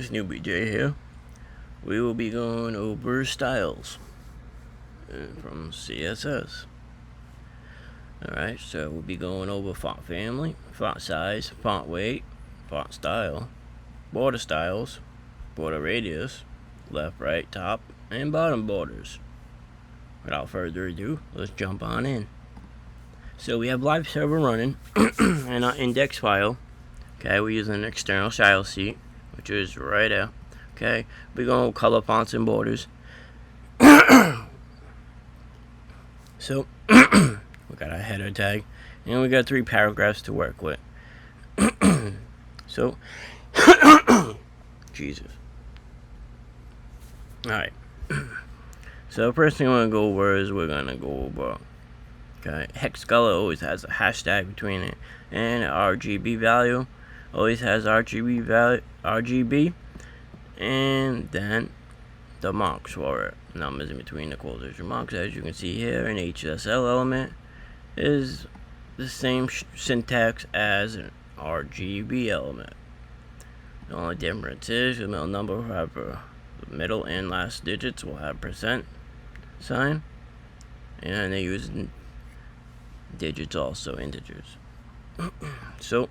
It's Newbie J here. We will be going over styles from CSS. Alright, so we'll be going over font family, font size, font weight, font style, border styles, border radius, left, right, top, and bottom borders. Without further ado, let's jump on in. So we have live server running and our index file. Okay, we're using an external style sheet, which is right there. Okay, we're going to color fonts and borders. So we got a header tag, and we got 3 paragraphs to work with. So Jesus. Alright. So the first thing we're gonna go over is we're gonna go over, okay, hex color always has a hashtag between it, and RGB value always has RGB, and then the marks for it, numbers in between the quotation marks. As you can see here, an HSL element is the same syntax as an RGB element. The only difference is the middle number will have the middle and last digits will have % sign, and they use digits also, integers. So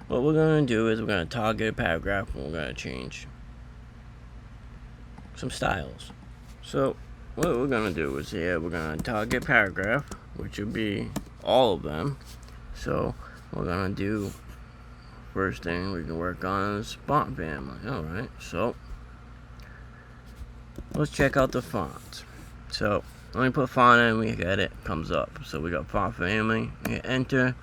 what we're going to do is we're going to target a paragraph, and we're going to change some styles. So what we're going to do is here we're going to target paragraph, which will be all of them. So we're going to do, first thing we can work on is font family. Alright, so let's check out the fonts. So when we put font in, we get it comes up. So we got font family, we hit enter.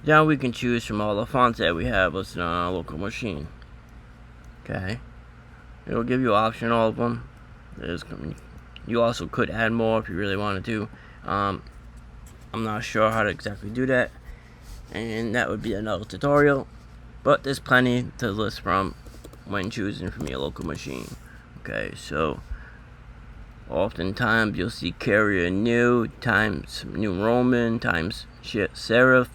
Now we can choose from all the fonts that we have listed on our local machine. Okay, it'll give you an option, all of them. You also could add more if you really wanted to. I'm not sure how to exactly do that, and that would be another tutorial, but there's plenty to list from when choosing from your local machine. Okay, so oftentimes you'll see carrier new times New Roman times serif.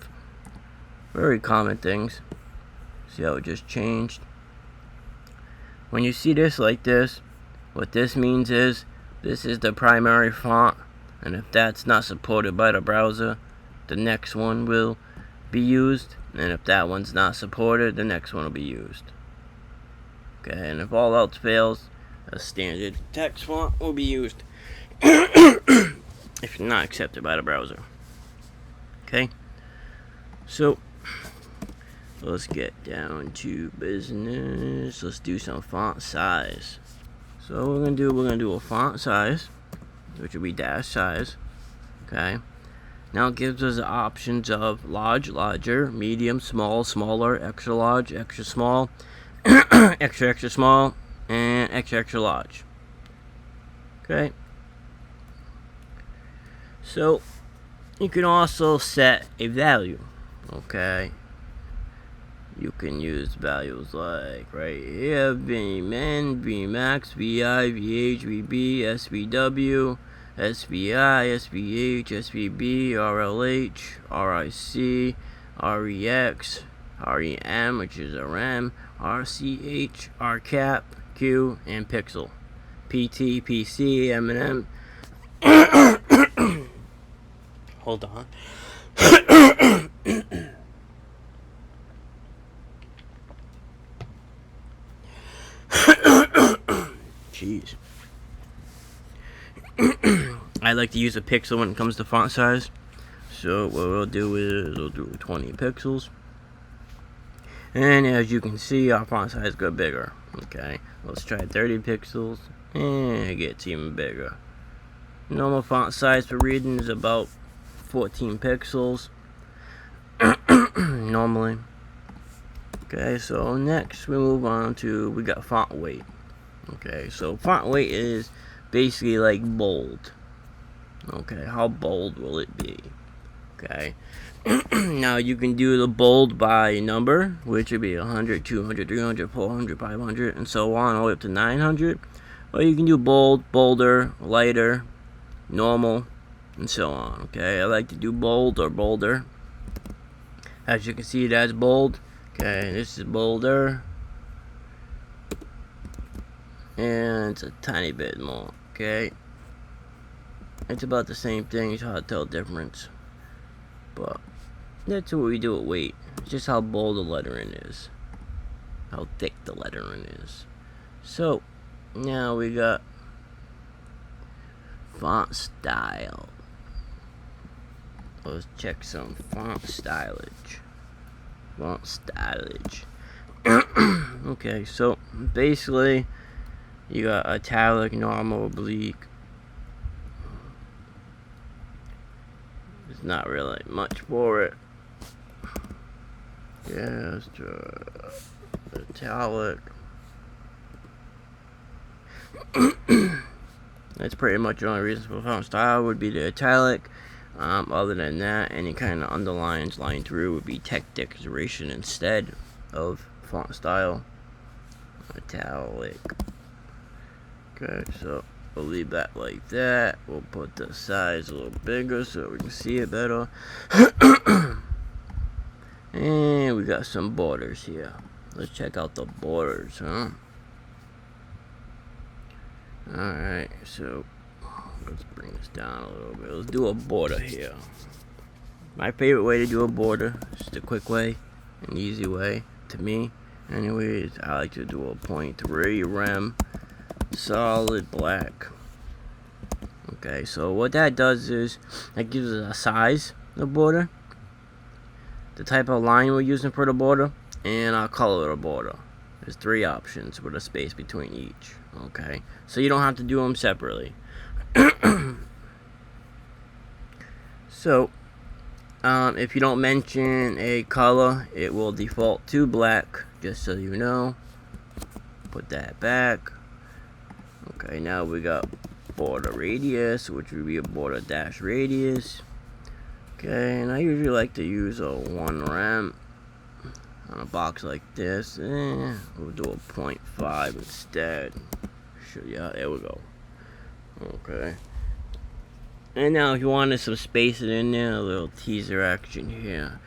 Very common things. See how it just changed? When you see this like this, what this means is this is the primary font, and if that's not supported by the browser, the next one will be used, and if that one's not supported, the next one will be used. Okay, and if all else fails, a standard text font will be used if not accepted by the browser. Okay, so let's get down to business. Let's do some font size. So we're gonna do a font size, which will be dash size. Okay, now it gives us the options of large, larger, medium, small, smaller, extra large, extra small, extra small, and extra large. Okay, so you can also set a value. Okay, you can use values like right here: Vmin, Vmax, Vi, Vh, Vb, Svw, Svi, Svh, Svb, RLH, Ric, Rex, Rem, which is a rem, Rch, Rcap, Q, and Pixel, PT, PC, M&M. Hold on. Jeez. I like to use a pixel when it comes to font size. So what we'll do is we'll do 20 pixels. And as you can see, our font size got bigger. Okay, let's try 30 pixels, and it gets even bigger. Normal font size for reading is about 14 pixels normally. Okay, so next we move on to, we got font weight. Okay, so font weight is basically like bold. Okay, how bold will it be? Okay, now you can do the bold by number, which would be 100, 200, 300, 400, 500, and so on, all the way up to 900. Or you can do bold, bolder, lighter, normal, and so on. Okay, I like to do bold or bolder. As you can see, that's bold. Okay, this is bolder. and it's a tiny bit more. Okay, it's about the same thing. It's hard to tell the difference, but that's what we do at weight. It's just how bold the lettering is, how thick the lettering is. So now we got font style. Let's check some font stylage. Okay, so basically you got italic, normal, oblique. There's not really much for it. Yeah, let's try italic. That's pretty much the only reason for font style would be the italic. Other than that, any kind of underlines line through would be text decoration instead of font style. Italic. Okay, so we'll leave that like that. We'll put the size a little bigger so we can see it better. And we got some borders here. Let's check out the borders, huh? Alright, so let's bring this down a little bit. Let's do a border here. My favorite way to do a border, just a quick way, an easy way to me. Anyways, I like to do a 0.3 rem, solid black. Okay, so what that does is, that gives us a size of the border, the type of line we're using for the border, and our color of the border. There's 3 options with a space between each. Okay, so you don't have to do them separately. So, if you don't mention a color, it will default to black, just so you know. Put that back. Okay, now we got border radius, which would be a border dash radius. Okay, and I usually like to use a 1 rem on a box like this. We'll do a 0.5 instead. Yeah, there we go. Okay. And now if you wanted some spacing in there, a little teaser action here,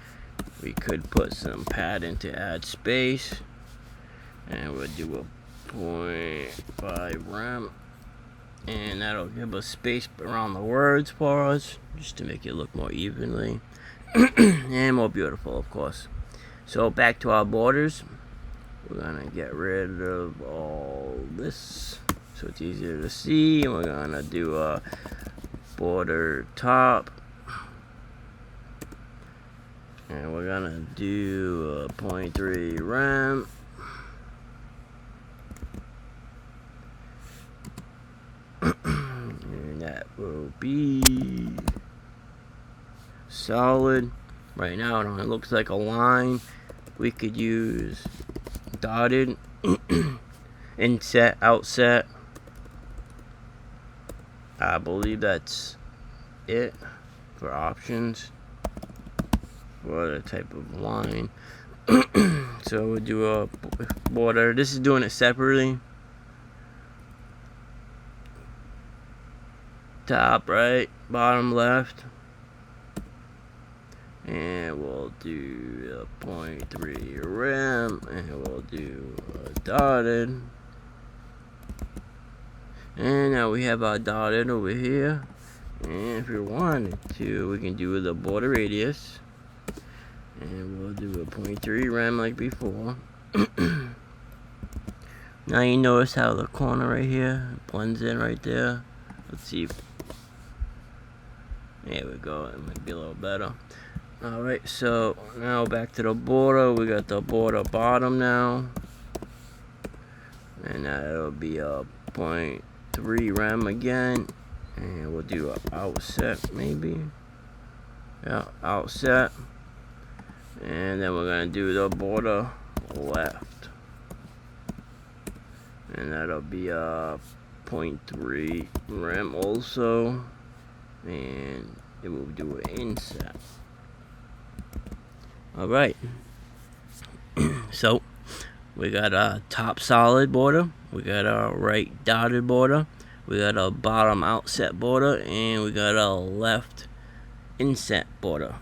we could put some padding to add space. And we'll do a 0.5 rem. And that'll give us space around the words for us, just to make it look more evenly. And more beautiful, of course. So back to our borders. We're gonna get rid of all this so it's easier to see. We're gonna do a border top, and we're gonna do a 0.3 rem. And that will be solid. Right now it only looks like a line. We could use dotted, inset, outset. I believe that's it for options for the type of line. So we'll do a border. This is doing it separately. Top right, bottom left. And we'll do a 0.3 rem, and we'll do a dotted. And now we have our dotted over here. And if we wanted to, we can do the border radius. And we'll do a 0.3 rem like before. Now you notice how the corner right here blends in right there. Let's see if, there we go, it might be a little better. Alright, so now back to the border. We got the border bottom now. And that'll be a 0.3 rem again. And we'll do an outset maybe. Yeah, outset. And then we're gonna do the border left. And that'll be a 0.3 rem also. And then we'll do an inset. Alright. So we got a top solid border, we got a right dotted border, we got a bottom outset border, and we got a left inset border.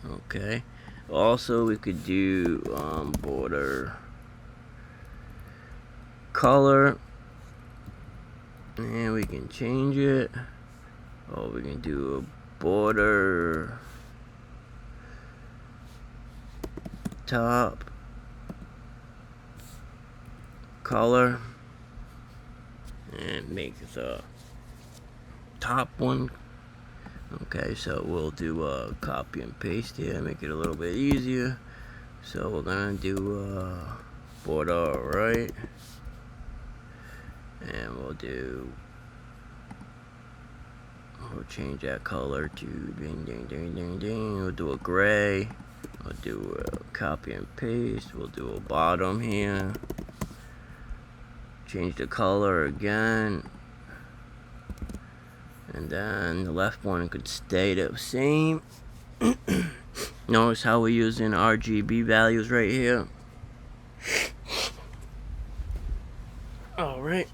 Okay. Also we could do border color, And we can change it. Oh, we can do a border top color and make the top one. Okay, so we'll do a copy and paste here, make it a little bit easier. So we're gonna do border right, and we'll change that color to ding ding ding ding ding. We'll do a gray. We'll do a copy and paste. We'll do a bottom here. Change the color again. And then the left one could stay the same. Notice how we're using RGB values right here. Alright.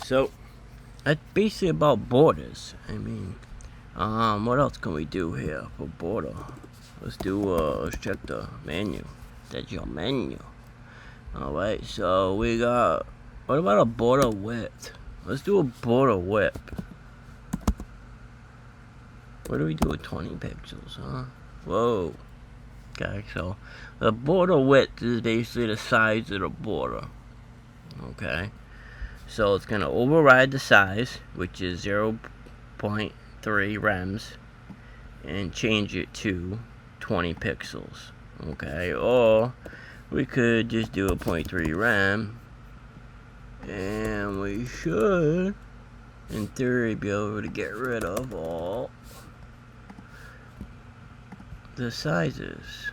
So, that's basically about borders. I mean, what else can we do here for border? Let's check the menu. That's your menu. Alright, so we got, what about a border width? Let's do a border width. What do we do with 20 pixels, huh? Whoa. Okay, so the border width is basically the size of the border. Okay. So it's going to override the size, which is 0.3 rems, and change it to 20 pixels. Okay, or we could just do a 0.3 rem, and we should, in theory, be able to get rid of all the sizes.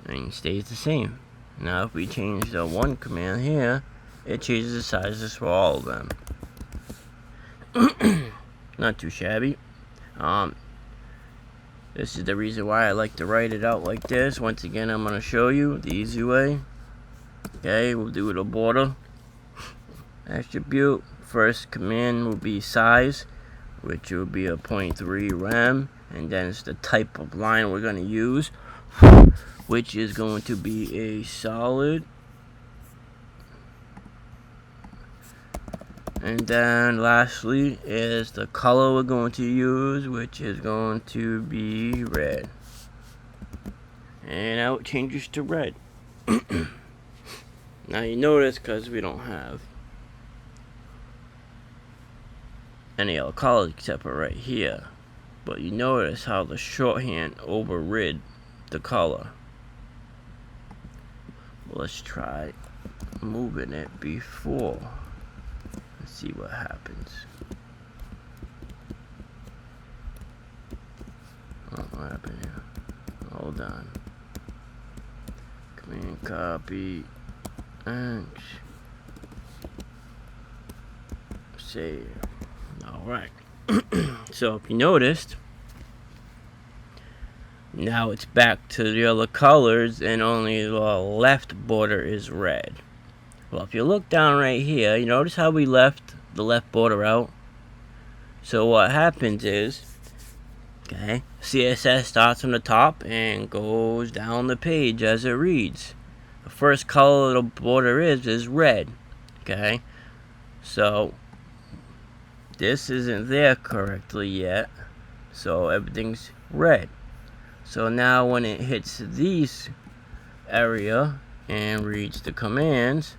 And it stays the same. Now if we change the one command here, it changes the sizes for all of them. Not too shabby. This is the reason why I like to write it out like this. Once again, I'm going to show you the easy way. Okay, we'll do the border attribute. First command will be size, which will be a 0.3 rem, and then it's the type of line we're going to use, which is going to be a solid. And then lastly is the color we're going to use, which is going to be red. And now it changes to red. Now you notice, because we don't have any other colors except for right here, but you notice how the shorthand overrid the color. Let's try moving it before. Let's see what happens. Oh, what happened here? Hold on. Command copy and save. Alright. So if you noticed, now it's back to the other colors and only the left border is red. Well, if you look down right here, you notice how we left the left border out? So what happens is, okay, CSS starts from the top and goes down the page as it reads. The first color the border is red. Okay, so this isn't there correctly yet, so everything's red. So now when it hits these area and reads the commands,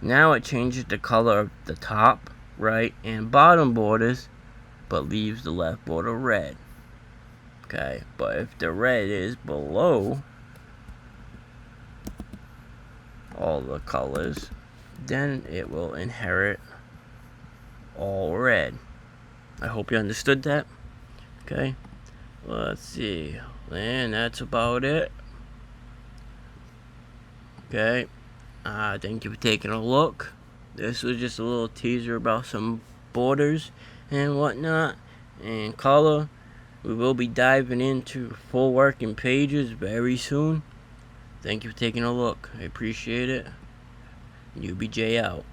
now it changes the color of the top, right, and bottom borders, but leaves the left border red. Okay, but if the red is below all the colors, then it will inherit all red. I hope you understood that. Okay, let's see, and that's about it. Okay, thank you for taking a look. This was just a little teaser about some borders and whatnot and color. We will be diving into full working pages very soon. Thank you for taking a look. I appreciate it. UBJ out.